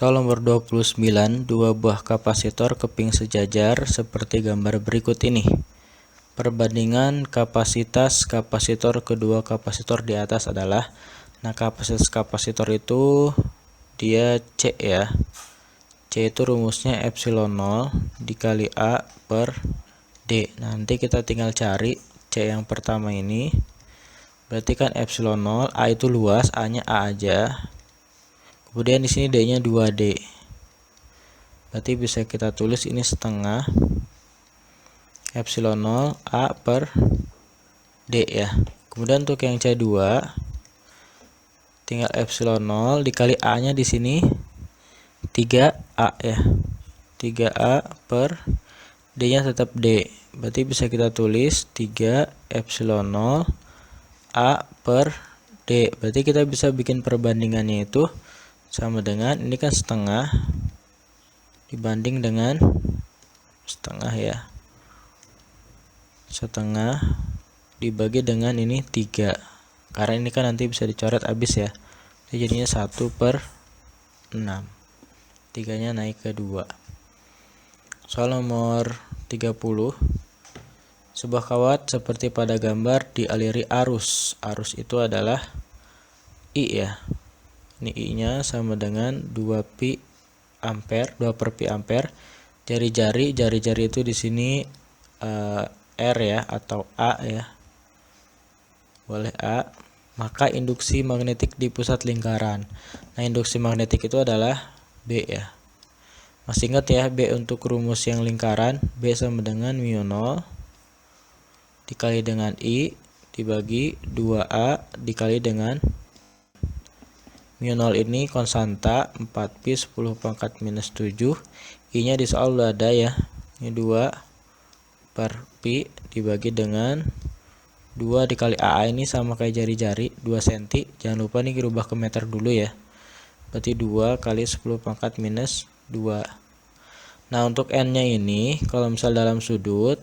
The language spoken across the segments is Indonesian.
Soal nomor 29, dua buah kapasitor keping sejajar seperti gambar berikut ini. Perbandingan kapasitas kapasitor kedua kapasitor di atas adalah, nah kapasitas kapasitor itu dia C ya. C itu rumusnya epsilon 0 dikali A per D. Nanti kita tinggal cari C yang pertama ini. Berarti kan epsilon 0, A itu luas, A-nya A aja. Kemudian di sini D-nya 2D. Berarti bisa kita tulis ini setengah epsilon 0 A per D ya. Kemudian untuk yang C2 tinggal epsilon 0 dikali A-nya di sini 3A ya. 3A per D-nya tetap D. Berarti bisa kita tulis 3 epsilon 0 A per D. Berarti kita bisa bikin perbandingannya itu sama dengan ini kan setengah dibanding dengan setengah ya. Setengah dibagi dengan ini 3. Karena ini kan nanti bisa dicoret habis ya. Jadi jadinya 1/6. 3-nya naik ke 2. Soal nomor 30. Sebuah kawat seperti pada gambar dialiri arus. Arus itu adalah I ya. Ini I-nya sama dengan 2pi ampere, 2 per pi ampere. Jari-jari itu di sini R ya atau A ya. Boleh A. Maka induksi magnetik di pusat lingkaran. Nah, induksi magnetik itu adalah B ya. Masih ingat ya, B untuk rumus yang lingkaran, B sama dengan mu 0 dikali dengan I dibagi 2A dikali dengan mu 0 ini konstanta 4pi 10 pangkat minus 7. I-nya di soal udah ada ya. Ini 2 per pi dibagi dengan 2 dikali AA ini sama kayak jari-jari 2 cm. Jangan lupa nih dirubah ke meter dulu ya. Berarti 2 kali 10 pangkat minus 2. Nah, untuk N-nya ini kalau misal dalam sudut,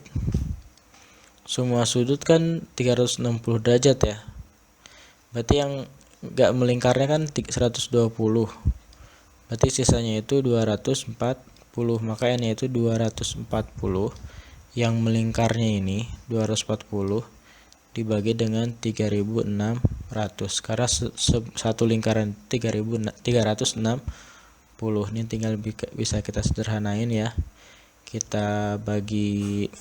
semua sudut kan 360 derajat ya. Berarti yang enggak melingkarnya kan 120. Berarti sisanya itu 240. Maka N-nya itu 240. Yang melingkarnya ini 240 dibagi dengan 3600. Karena satu lingkaran 360. Ini tinggal bisa kita sederhanain ya. Kita bagi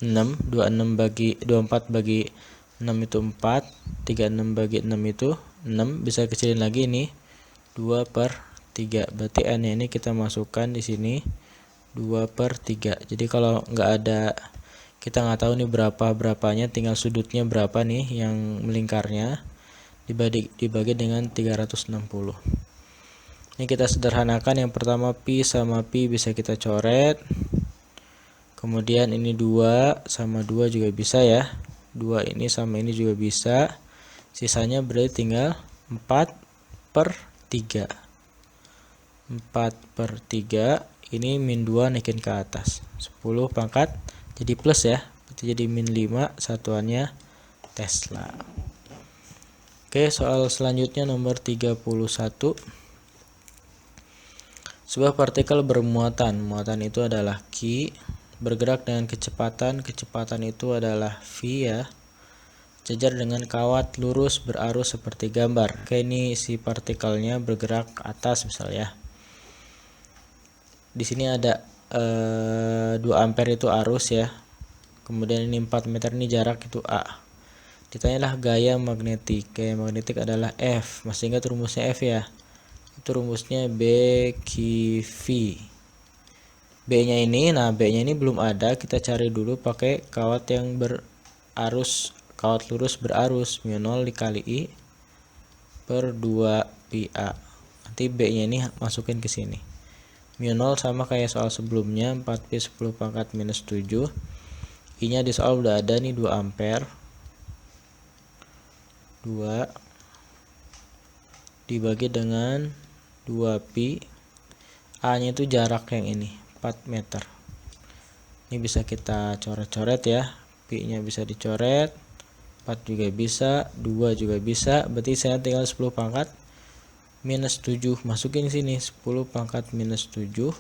6, 26 bagi 24 bagi 6 itu 4, 36 bagi 6 itu 6, bisa kecilin lagi ini 2 per 3. Berarti N-nya ini kita masukkan di sini 2 per 3. Jadi kalau nggak ada, kita nggak tahu nih berapanya, tinggal sudutnya berapa nih yang melingkarnya dibagi dengan 360. Ini kita sederhanakan. Yang pertama pi sama pi bisa kita coret. Kemudian ini 2 sama 2 juga bisa ya. 2 ini sama ini juga bisa. Sisanya berarti tinggal 4 per 3. 4 per 3. Ini min 2 naikin ke atas. 10 pangkat jadi plus ya. Berarti jadi min 5, satuannya Tesla. Oke, soal selanjutnya nomor 31. Sebuah partikel bermuatan. Muatan itu adalah Q. Bergerak dengan kecepatan itu adalah V ya. Sejajar dengan kawat lurus berarus seperti gambar. Oke, ini si partikelnya bergerak ke atas misalnya. Di sini ada 2 ampere itu arus ya. Kemudian ini 4 meter ini jarak itu A. Ditanyalah gaya magnetik. Gaya magnetik adalah F. Masih ingat rumusnya F ya? Itu rumusnya BQV. B-nya ini, nah B-nya ini belum ada, kita cari dulu pakai kawat yang berarus, kawat lurus berarus, mu 0 dikali I per 2 pi A. Nanti B-nya ini masukin ke sini. Mu 0 sama kayak soal sebelumnya, 4pi 10 pangkat minus 7. I-nya di soal udah ada nih 2 ampere. 2 dibagi dengan 2pi. A-nya itu jarak yang ini, 4 meter. Ini bisa kita coret-coret ya. Pi-nya bisa dicoret. 4 juga bisa, 2 juga bisa. Berarti saya tinggal 10 pangkat minus 7, masukin sini 10 pangkat minus 7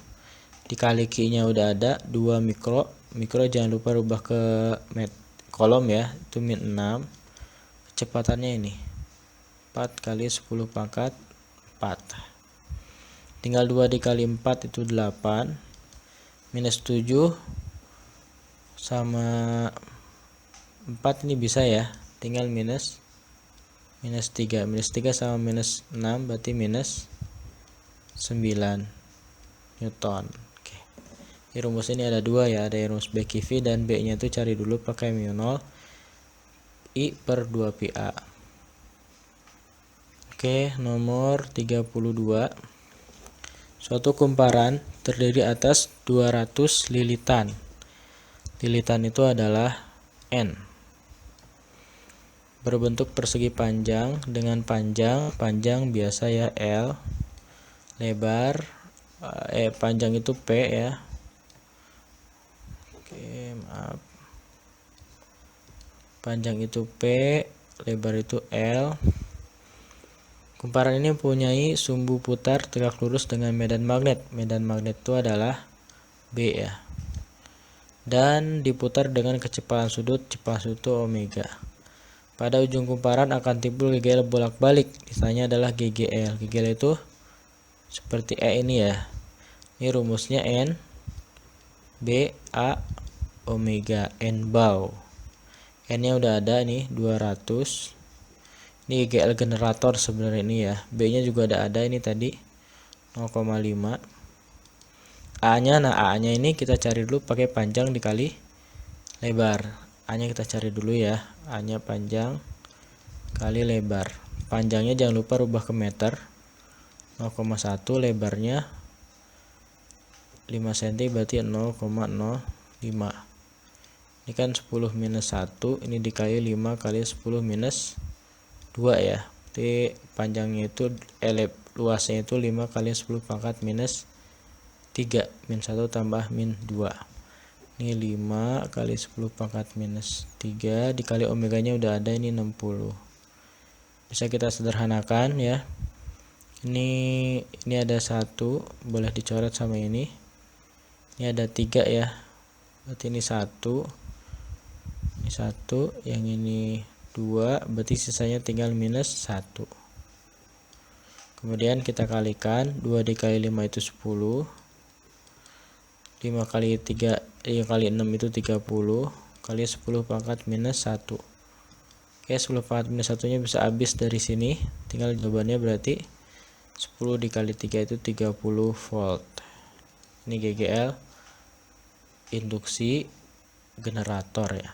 dikali Q-nya udah ada 2 mikro. Mikro jangan lupa rubah ke kolom ya, itu min 6. Kecepatannya ini 4 kali 10 pangkat 4. Tinggal 2 dikali 4 itu 8. Minus 7 sama 4 ini bisa ya, tinggal minus 3. Minus 3 sama minus 6 berarti minus 9 Newton. Oke. Di rumus ini ada 2 ya, ada rumus BQV dan B nya itu cari dulu pakai mu 0 I per 2 PA. Oke, nomor 32. Suatu kumparan terdiri atas 200 lilitan. Lilitan itu adalah N. Berbentuk persegi panjang dengan panjang biasa ya L. Lebar panjang itu P ya. Oke, maaf. Panjang itu P, lebar itu L. Kumparan ini mempunyai sumbu putar tegak lurus dengan medan magnet. Medan magnet itu adalah B ya. Dan diputar dengan kecepatan sudut itu omega. Pada ujung kumparan akan timbul GGL bolak-balik. Sisanya adalah GGL. GGL itu seperti E ini ya. Ini rumusnya N B A omega, N bau. N-nya udah ada nih 200. Ini GGL generator sebenarnya ini ya. B-nya juga ada ini tadi 0,5. A-nya, A-nya ini kita cari dulu pakai panjang dikali lebar. A-nya kita cari dulu ya. A-nya panjang kali lebar. Panjangnya jangan lupa rubah ke meter. 0,1, lebarnya 5 cm berarti 0,05. Ini kan 10 minus 1, ini dikali 5 kali 10 minus 2 ya. Jadi panjangnya itu luasnya itu 5 kali 10 pangkat minus 3. Min 1 tambah min 2. Ini 5 kali 10 pangkat minus 3 dikali omeganya udah ada, ini 60. Bisa kita sederhanakan ya. Ini ada 1, boleh dicoret sama ini. Ini ada 3 ya. Berarti ini 1. Ini 1, yang ini 2, berarti sisanya tinggal minus 1. Kemudian kita kalikan, 2 dikali 5 itu 10. 5 kali 3 kali 6 itu 30 kali 10 pangkat minus 1. Oke, 10 pangkat minus 1 nya bisa habis dari sini. Tinggal jawabannya berarti 10 dikali 3 itu 30 volt. Ini GGL induksi generator ya.